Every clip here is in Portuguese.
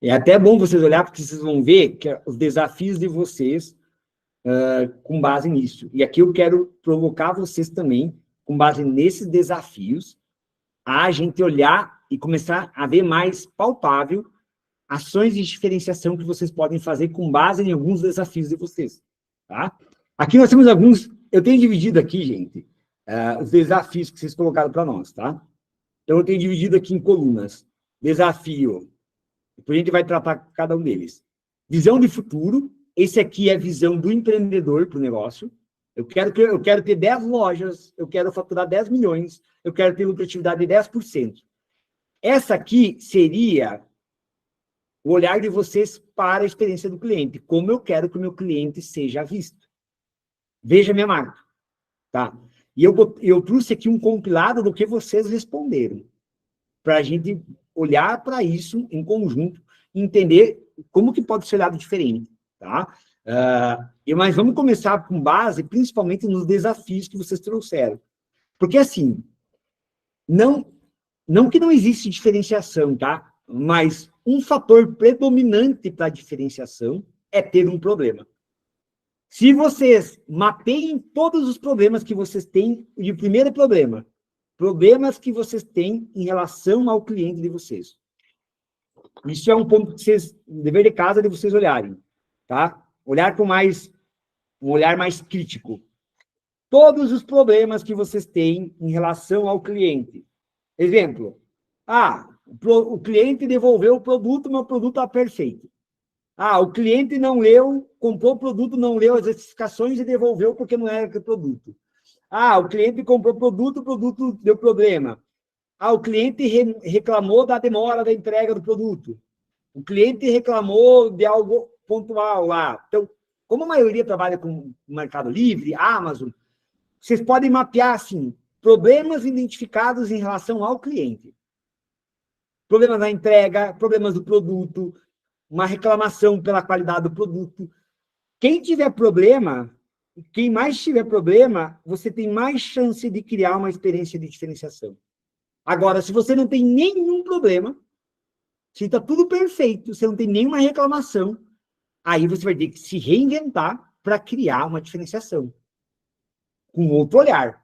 É até bom vocês olhar, porque vocês vão ver que os desafios de vocês com base nisso. E aqui eu quero provocar vocês também, com base nesses desafios, a gente olhar e começar a ver mais palpável ações de diferenciação que vocês podem fazer com base em alguns desafios de vocês. Tá? Aqui nós temos alguns... Eu tenho dividido aqui, gente, os desafios que vocês colocaram para nós, tá? Então, eu tenho dividido aqui em colunas. Desafio. Depois a gente vai tratar cada um deles. Visão de futuro. Esse aqui é a visão do empreendedor para o negócio. Eu quero ter 10 lojas, eu quero faturar 10 milhões, eu quero ter lucratividade de 10%. Essa aqui seria o olhar de vocês para a experiência do cliente. Como eu quero que o meu cliente seja visto. Veja minha marca. Tá? E eu trouxe aqui um compilado do que vocês responderam. Para a gente olhar para isso em conjunto e entender como que pode ser olhado diferente. Tá? Mas vamos começar com base, principalmente, nos desafios que vocês trouxeram. Porque, assim, não que não existe diferenciação, tá? Mas um fator predominante para a diferenciação é ter um problema. Se vocês mapeiem todos os problemas que vocês têm, e o primeiro problema, problemas que vocês têm em relação ao cliente de vocês. Isso é um ponto que vocês, dever de casa de vocês olharem, tá? Olhar com um olhar mais crítico. Todos os problemas que vocês têm em relação ao cliente. Exemplo, o cliente devolveu o produto, meu produto está perfeito. O cliente não leu, comprou o produto, não leu as especificações e devolveu porque não era aquele produto. O cliente comprou o produto deu problema. O cliente reclamou da demora da entrega do produto. O cliente reclamou de algo pontual lá. Então, como a maioria trabalha com Mercado Livre, Amazon, vocês podem mapear, assim, problemas identificados em relação ao cliente. Problemas da entrega, problemas do produto, uma reclamação pela qualidade do produto. Quem tiver problema, quem mais tiver problema, você tem mais chance de criar uma experiência de diferenciação. Agora, se você não tem nenhum problema, se está tudo perfeito, você não tem nenhuma reclamação, aí você vai ter que se reinventar para criar uma diferenciação. Com outro olhar.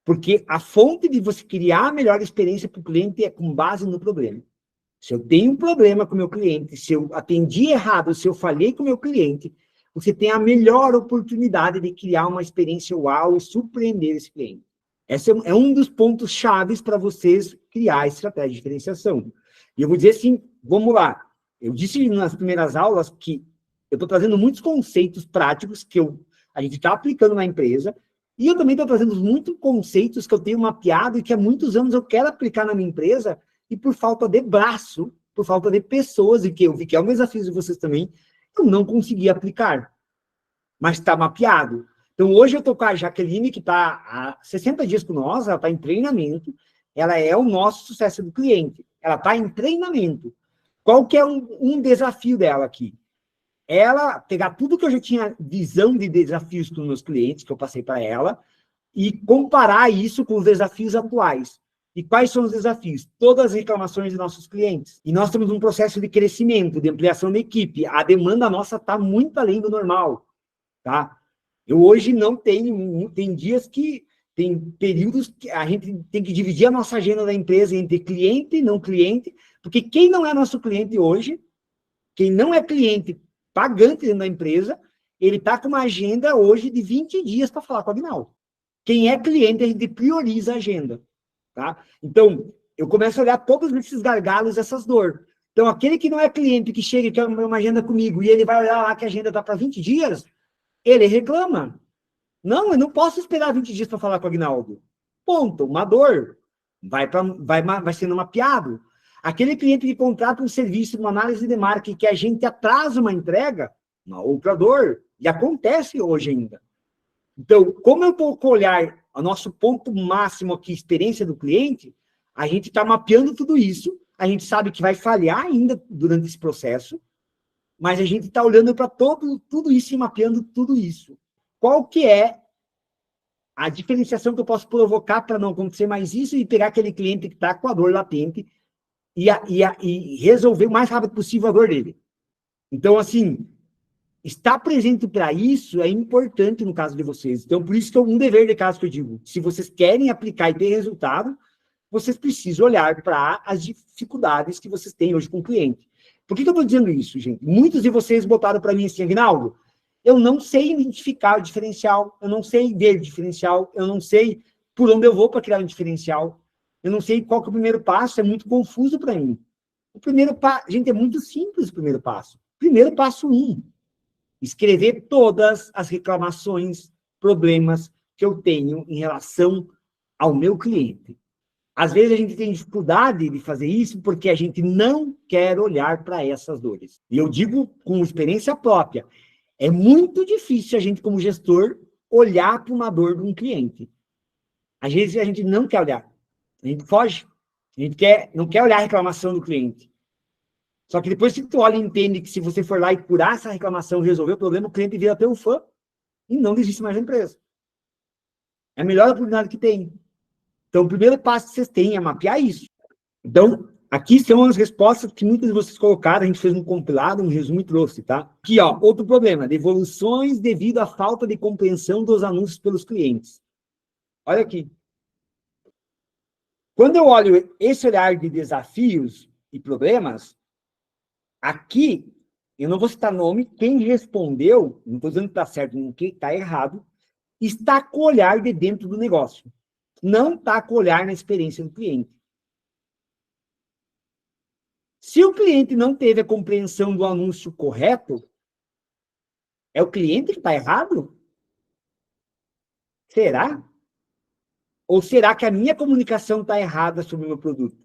Porque a fonte de você criar a melhor experiência para o cliente é com base no problema. Se eu tenho um problema com o meu cliente, se eu atendi errado, se eu falhei com o meu cliente, você tem a melhor oportunidade de criar uma experiência uau e surpreender esse cliente. Esse é um dos pontos chaves para vocês criar a estratégia de diferenciação. E eu vou dizer assim, vamos lá. Eu disse nas primeiras aulas que eu estou trazendo muitos conceitos práticos que a gente está aplicando na empresa, e eu também estou trazendo muitos conceitos que eu tenho mapeado e que há muitos anos eu quero aplicar na minha empresa, e por falta de braço, por falta de pessoas, e que eu vi que é um desafio de vocês também, eu não consegui aplicar. Mas está mapeado. Então, hoje eu estou com a Jaqueline, que está há 60 dias com nós, ela está em treinamento, ela é o nosso sucesso do cliente. Ela está em treinamento. Qual que é um desafio dela aqui? Ela pegar tudo que eu já tinha visão de desafios com os meus clientes, que eu passei para ela, e comparar isso com os desafios atuais. E quais são os desafios? Todas as reclamações de nossos clientes. E nós temos um processo de crescimento, de ampliação da equipe. A demanda nossa está muito além do normal. Tá? Eu hoje não tenho... Tem dias que... Tem períodos que a gente tem que dividir a nossa agenda da empresa entre cliente e não cliente, porque quem não é nosso cliente hoje, quem não é cliente pagante dentro da empresa, ele está com uma agenda hoje de 20 dias para falar com a Agnaldo. Quem é cliente, a gente prioriza a agenda. Tá? Então, eu começo a olhar todos esses gargalos, essas dores. Então, aquele que não é cliente, que chega e quer uma agenda comigo, e ele vai olhar lá que a agenda está para 20 dias, ele reclama. Não, eu não posso esperar 20 dias para falar com o Agnaldo. Ponto, uma dor. Vai sendo mapeado. Aquele cliente que contrata um serviço, uma análise de marca, e que a gente atrasa uma entrega, uma outra dor. E acontece hoje ainda. Então, como eu estou com o olhar, o nosso ponto máximo aqui, experiência do cliente, a gente está mapeando tudo isso, a gente sabe que vai falhar ainda durante esse processo, mas a gente está olhando para tudo isso e mapeando tudo isso. Qual que é a diferenciação que eu posso provocar para não acontecer mais isso e pegar aquele cliente que está com a dor latente e resolver o mais rápido possível a dor dele. Então, assim, estar presente para isso é importante no caso de vocês. Então, por isso que é um dever de casa que eu digo. Se vocês querem aplicar e ter resultado, vocês precisam olhar para as dificuldades que vocês têm hoje com o cliente. Por que eu estou dizendo isso, gente? Muitos de vocês botaram para mim assim, Aguinaldo, eu não sei identificar o diferencial, eu não sei ver o diferencial, eu não sei por onde eu vou para criar um diferencial, eu não sei qual que é o primeiro passo, é muito confuso para mim. O primeiro passo, gente, é muito simples o primeiro passo. Primeiro passo 1, escrever todas as reclamações, problemas que eu tenho em relação ao meu cliente. Às vezes a gente tem dificuldade de fazer isso porque a gente não quer olhar para essas dores. E eu digo com experiência própria, é muito difícil a gente, como gestor, olhar para uma dor de um cliente. Às vezes a gente não quer olhar. A gente foge. A gente não quer olhar a reclamação do cliente. Só que depois que tu olha e entende que se você for lá e curar essa reclamação, resolver o problema, o cliente vira teu fã e não desiste mais da empresa. É a melhor oportunidade que tem. Então, o primeiro passo que vocês têm é mapear isso. Então, aqui são as respostas que muitas de vocês colocaram, a gente fez um compilado, um resumo e trouxe, tá? Aqui, ó, outro problema, devoluções devido à falta de compreensão dos anúncios pelos clientes. Olha aqui. Quando eu olho esse olhar de desafios e problemas, aqui, eu não vou citar nome, quem respondeu, não estou dizendo que está certo, nem que está errado, está com o olhar de dentro do negócio. Não está com o olhar na experiência do cliente. Se o cliente não teve a compreensão do anúncio correto, é o cliente que está errado? Será? Ou será que a minha comunicação está errada sobre o meu produto?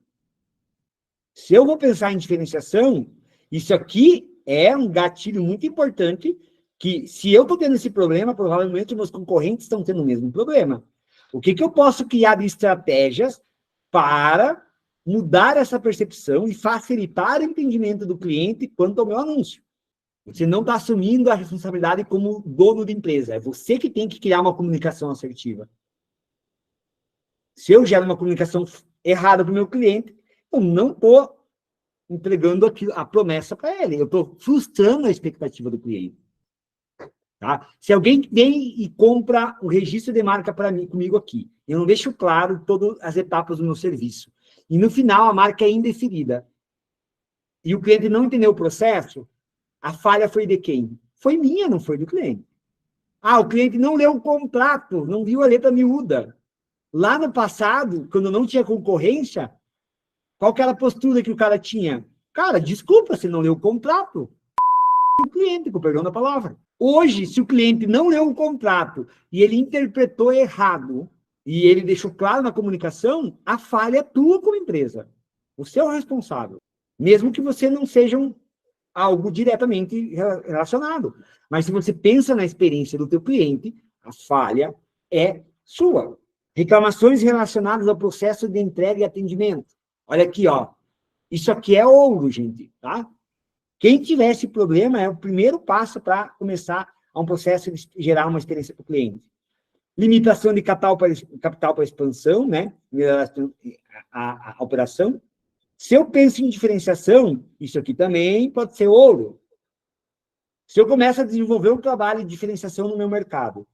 Se eu vou pensar em diferenciação, isso aqui é um gatilho muito importante, que se eu estou tendo esse problema, provavelmente os meus concorrentes estão tendo o mesmo problema. O que eu posso criar de estratégias para mudar essa percepção e facilitar o entendimento do cliente quanto ao meu anúncio? Você não está assumindo a responsabilidade como dono da empresa. É você que tem que criar uma comunicação assertiva. Se eu gero uma comunicação errada para o meu cliente, eu não estou entregando a promessa para ele. Eu estou frustrando a expectativa do cliente. Tá? Se alguém vem e compra o registro de marca para mim, comigo aqui, eu não deixo claro todas as etapas do meu serviço. E no final a marca é indeferida. E o cliente não entendeu o processo, a falha foi de quem? Foi minha, não foi do cliente. Ah, o cliente não leu o contrato, não viu a letra miúda. Lá no passado, quando não tinha concorrência, qual que era a postura que o cara tinha? Cara, desculpa, você não leu o contrato. O cliente, com perdão da palavra. Hoje, se o cliente não leu o contrato e ele interpretou errado, e ele deixou claro na comunicação, a falha é tua como empresa. Você é o responsável. Mesmo que você não seja algo diretamente relacionado. Mas se você pensa na experiência do teu cliente, a falha é sua. Reclamações relacionadas ao processo de entrega e atendimento. Olha aqui, ó. Isso aqui é ouro, gente, tá? Quem tiver esse problema é o primeiro passo para começar a um processo de gerar uma experiência para o cliente. Limitação de capital para expansão, né? A operação. Se eu penso em diferenciação, isso aqui também pode ser ouro. Se eu começo a desenvolver um trabalho de diferenciação no meu mercado,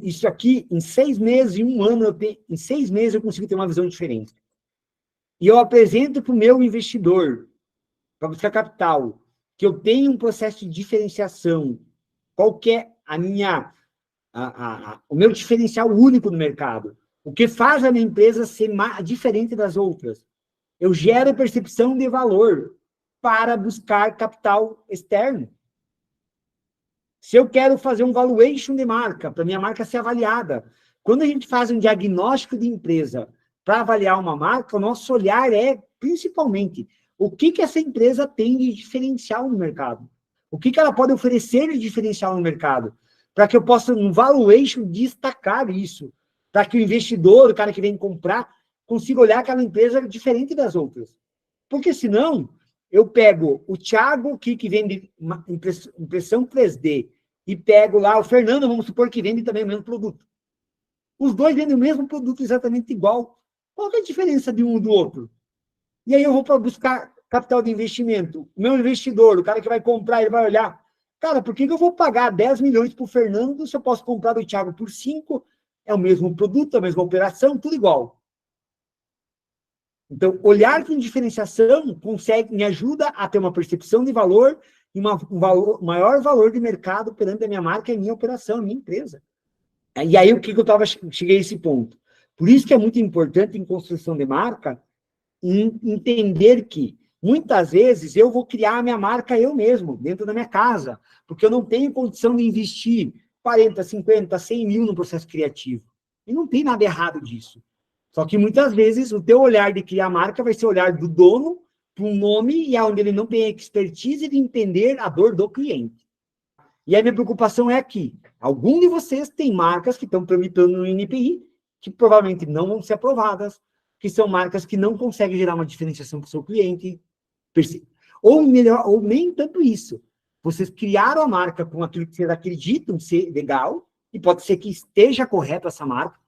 isso aqui, em 6 meses, em 1 ano, em 6 meses eu consigo ter uma visão diferente. E eu apresento para o meu investidor, para buscar capital, que eu tenho um processo de diferenciação, qual que é o meu diferencial único no mercado, o que faz a minha empresa ser diferente das outras. Eu gero percepção de valor para buscar capital externo. Se eu quero fazer um valuation de marca, para minha marca ser avaliada, quando a gente faz um diagnóstico de empresa para avaliar uma marca, o nosso olhar é, principalmente, o que essa empresa tem de diferencial no mercado? O que ela pode oferecer de diferencial no mercado? Para que eu possa, no valuation, destacar isso. Para que o investidor, o cara que vem comprar, consiga olhar aquela empresa diferente das outras. Porque, senão, eu pego o Thiago aqui, que vende impressão 3D, e pego lá o Fernando, vamos supor, que vende também o mesmo produto. Os dois vendem o mesmo produto exatamente igual. Qual que é a diferença de um do outro? E aí eu vou para buscar capital de investimento. O meu investidor, o cara que vai comprar, ele vai olhar, cara, por que eu vou pagar 10 milhões para o Fernando se eu posso comprar do Thiago por 5? É o mesmo produto, a mesma operação, tudo igual. Então, olhar com diferenciação me ajuda a ter uma percepção de valor e maior valor de mercado perante a minha marca e a minha operação, a minha empresa. E aí, o que eu cheguei a esse ponto? Por isso que é muito importante em construção de marca entender que, muitas vezes, eu vou criar a minha marca eu mesmo, dentro da minha casa, porque eu não tenho condição de investir 40, 50, 100 mil no processo criativo. E não tem nada errado disso. Só que, muitas vezes, o teu olhar de criar marca vai ser o olhar do dono para um nome e onde ele não tem expertise de entender a dor do cliente. E a minha preocupação é que algum de vocês tem marcas que estão tramitando no INPI, que provavelmente não vão ser aprovadas, que são marcas que não conseguem gerar uma diferenciação para o seu cliente. Ou melhor, ou nem tanto isso. Vocês criaram a marca com aquilo que vocês acreditam ser legal, e pode ser que esteja correto essa marca,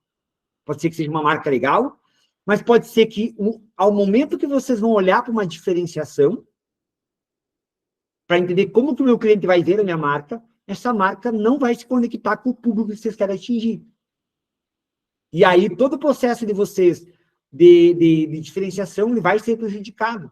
pode ser que seja uma marca legal, mas pode ser que, ao momento que vocês vão olhar para uma diferenciação, para entender como que o meu cliente vai ver a minha marca, essa marca não vai se conectar com o público que vocês querem atingir. E aí, todo o processo de vocês de diferenciação vai ser prejudicado.